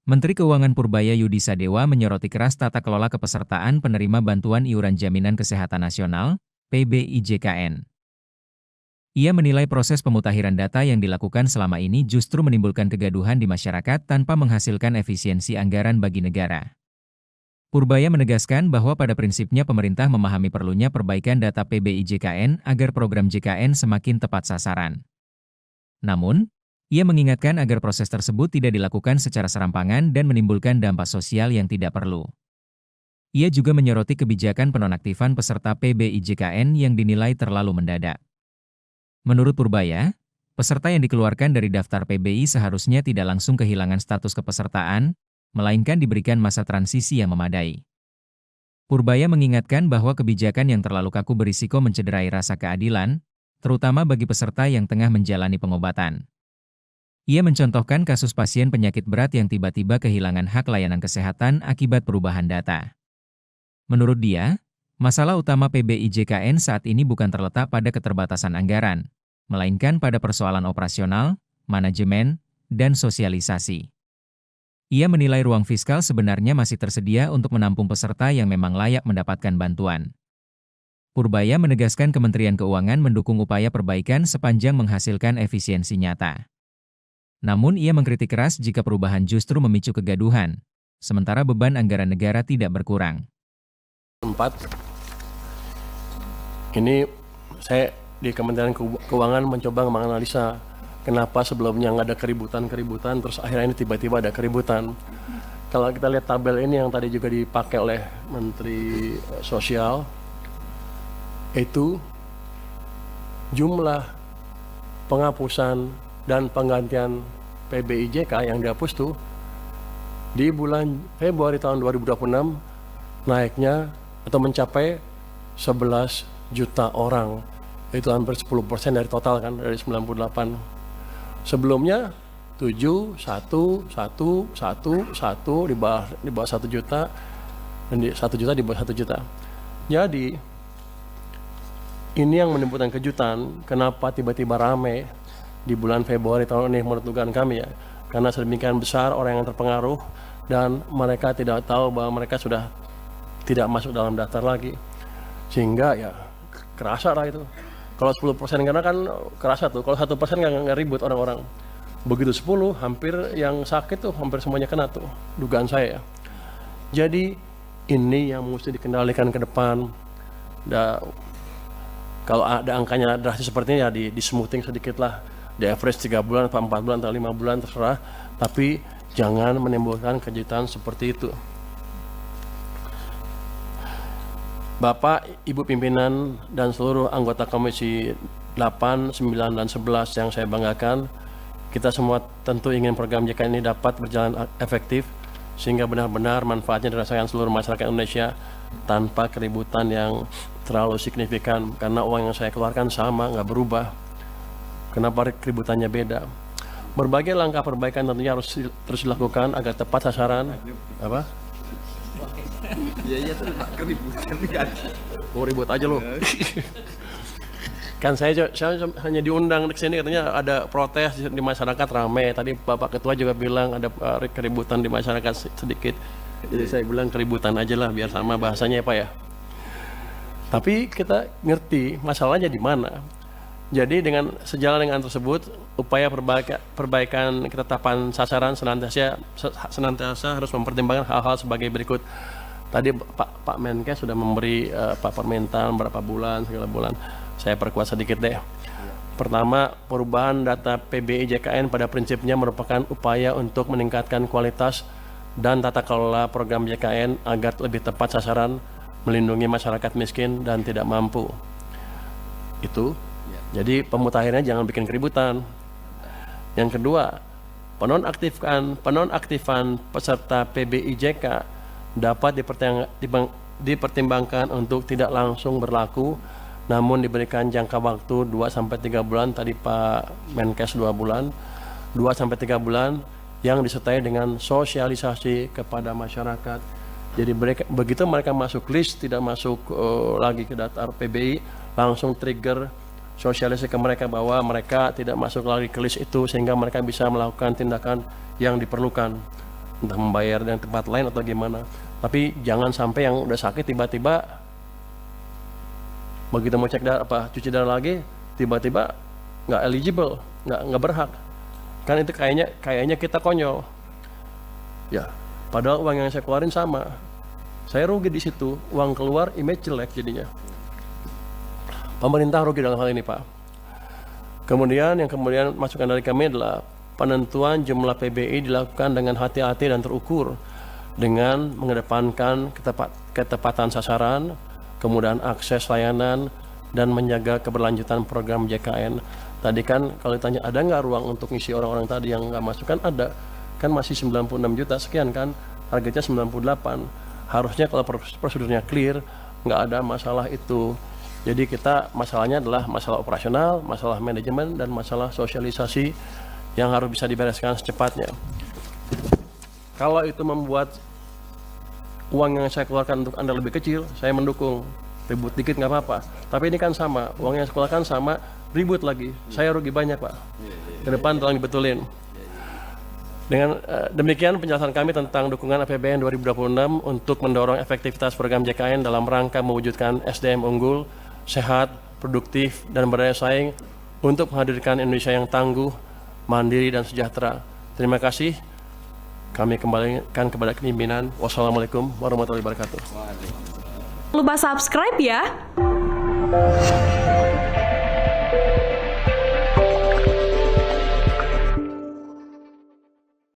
Menteri Keuangan Purbaya Yudi Sadewa menyoroti keras tata kelola kepesertaan penerima bantuan iuran jaminan kesehatan nasional, PBIJKN. Ia menilai proses pemutahiran data yang dilakukan selama ini justru menimbulkan kegaduhan di masyarakat tanpa menghasilkan efisiensi anggaran bagi negara. Purbaya menegaskan bahwa pada prinsipnya pemerintah memahami perlunya perbaikan data PBIJKN agar program JKN semakin tepat sasaran. Namun, ia mengingatkan agar proses tersebut tidak dilakukan secara serampangan dan menimbulkan dampak sosial yang tidak perlu. Ia juga menyoroti kebijakan penonaktifan peserta PBIJKN yang dinilai terlalu mendadak. Menurut Purbaya, peserta yang dikeluarkan dari daftar PBI seharusnya tidak langsung kehilangan status kepesertaan, melainkan diberikan masa transisi yang memadai. Purbaya mengingatkan bahwa kebijakan yang terlalu kaku berisiko mencederai rasa keadilan, terutama bagi peserta yang tengah menjalani pengobatan. Ia mencontohkan kasus pasien penyakit berat yang tiba-tiba kehilangan hak layanan kesehatan akibat perubahan data. Menurut dia, masalah utama PBIJKN saat ini bukan terletak pada keterbatasan anggaran, melainkan pada persoalan operasional, manajemen, dan sosialisasi. Ia menilai ruang fiskal sebenarnya masih tersedia untuk menampung peserta yang memang layak mendapatkan bantuan. Purbaya menegaskan Kementerian Keuangan mendukung upaya perbaikan sepanjang menghasilkan efisiensi nyata. Namun ia mengkritik keras jika perubahan justru memicu kegaduhan, sementara beban anggaran negara tidak berkurang. 4. Ini saya di Kementerian Keuangan mencoba menganalisa kenapa sebelumnya nggak ada keributan, terus akhirnya ini tiba-tiba ada keributan. Kalau kita lihat tabel ini yang tadi juga dipakai oleh Menteri Sosial, itu jumlah penghapusan dan penggantian PBIJK yang dihapus tuh di bulan Februari tahun 2026 naiknya atau mencapai 11 juta orang. Itu hampir 10% dari total kan, dari 98. Sebelumnya 7, 1, 1, 1, 1 di bawah 1 juta dan 1 juta di bawah 1 juta. Jadi ini yang menimbulkan kejutan kenapa tiba-tiba rame di bulan Februari tahun ini menurut dugaan kami ya, karena sedemikian besar orang yang terpengaruh dan mereka tidak tahu bahwa mereka sudah tidak masuk dalam daftar lagi, sehingga ya kerasa lah itu. Kalau 10% karena kan kerasa tuh, kalau 1% nggak ribut orang-orang. Begitu 10, hampir yang sakit tuh hampir semuanya kena tuh, dugaan saya ya. Jadi ini yang mesti dikendalikan ke depan. Kalau ada angkanya drastis seperti ini ya di smoothing sedikit lah. Di average 3 bulan, 4 bulan, atau 5 bulan terserah. Tapi jangan menimbulkan kejutan seperti itu. Bapak, Ibu pimpinan, dan seluruh anggota Komisi 8, 9, dan 11 yang saya banggakan, kita semua tentu ingin program JKN ini dapat berjalan efektif, sehingga benar-benar manfaatnya dirasakan seluruh masyarakat Indonesia tanpa keributan yang terlalu signifikan, karena uang yang saya keluarkan sama, nggak berubah. Kenapa keributannya beda? Berbagai langkah perbaikan tentunya harus terus dilakukan agar tepat sasaran. Apa? Iya tuh keributan kan. Oh, ribut aja lo. Kan saya hanya diundang ke sini, katanya ada protes di masyarakat ramai. Tadi Bapak Ketua juga bilang ada keributan di masyarakat sedikit. Jadi saya bilang keributan aja lah biar sama bahasanya ya Pak ya. Tapi kita ngerti masalahnya di mana. Jadi dengan sejalan dengan tersebut, upaya perbaikan ketetapan sasaran senantiasa harus mempertimbangkan hal-hal sebagai berikut. Tadi Pak Menkes sudah memberi permintaan berapa bulan, segala bulan. Saya perkuat sedikit deh. Pertama, perubahan data PBIJKN pada prinsipnya merupakan upaya untuk meningkatkan kualitas dan tata kelola program JKN agar lebih tepat sasaran, melindungi masyarakat miskin dan tidak mampu. Itu. Jadi pemutahirannya jangan bikin keributan. Yang kedua, penonaktifan peserta PBIJK dapat dipertimbangkan untuk tidak langsung berlaku, namun diberikan jangka waktu 2-3 bulan, tadi Pak Menkes 2 bulan, 2-3 bulan yang disertai dengan sosialisasi kepada masyarakat. Jadi begitu mereka masuk list, tidak masuk lagi ke daftar PBI, langsung trigger sosialisasi ke mereka bahwa mereka tidak masuk lagi ke list itu, sehingga mereka bisa melakukan tindakan yang diperlukan. entah membayar dengan tempat lain atau gimana. Tapi jangan sampai yang udah sakit tiba-tiba begitu mau cek darah cuci darah lagi tiba-tiba nggak eligible, nggak berhak. Kan itu kayaknya kita konyol. Ya, padahal uang yang saya keluarin sama. Saya rugi di situ, uang keluar, image jelek jadinya. Pemerintah rugi dalam hal ini, Pak. Kemudian masukan dari kami adalah penentuan jumlah PBI dilakukan dengan hati-hati dan terukur dengan mengedepankan ketepatan sasaran, kemudahan akses layanan, dan menjaga keberlanjutan program JKN. Tadi kan kalau ditanya ada nggak ruang untuk ngisi orang-orang tadi yang nggak masuk, kan ada. Kan masih 96 juta sekian kan, targetnya 98. Harusnya kalau prosedurnya clear, nggak ada masalah itu. Jadi kita masalahnya adalah masalah operasional, masalah manajemen, dan masalah sosialisasi yang harus bisa dibereskan secepatnya. Kalau itu membuat uang yang saya keluarkan untuk Anda lebih kecil, saya mendukung. Ribut dikit nggak apa-apa. Tapi ini kan sama, uang yang saya keluarkan sama, ribut lagi. Saya rugi banyak, Pak. Ke depan tolong dibetulin. Dengan demikian penjelasan kami tentang dukungan APBN 2026 untuk mendorong efektivitas program JKN dalam rangka mewujudkan SDM unggul, sehat, produktif, dan berdaya saing untuk menghadirkan Indonesia yang tangguh, mandiri, dan sejahtera. Terima kasih. Kami kembalikan kepada kepimpinan. Wassalamualaikum warahmatullahi wabarakatuh. Lupa subscribe ya.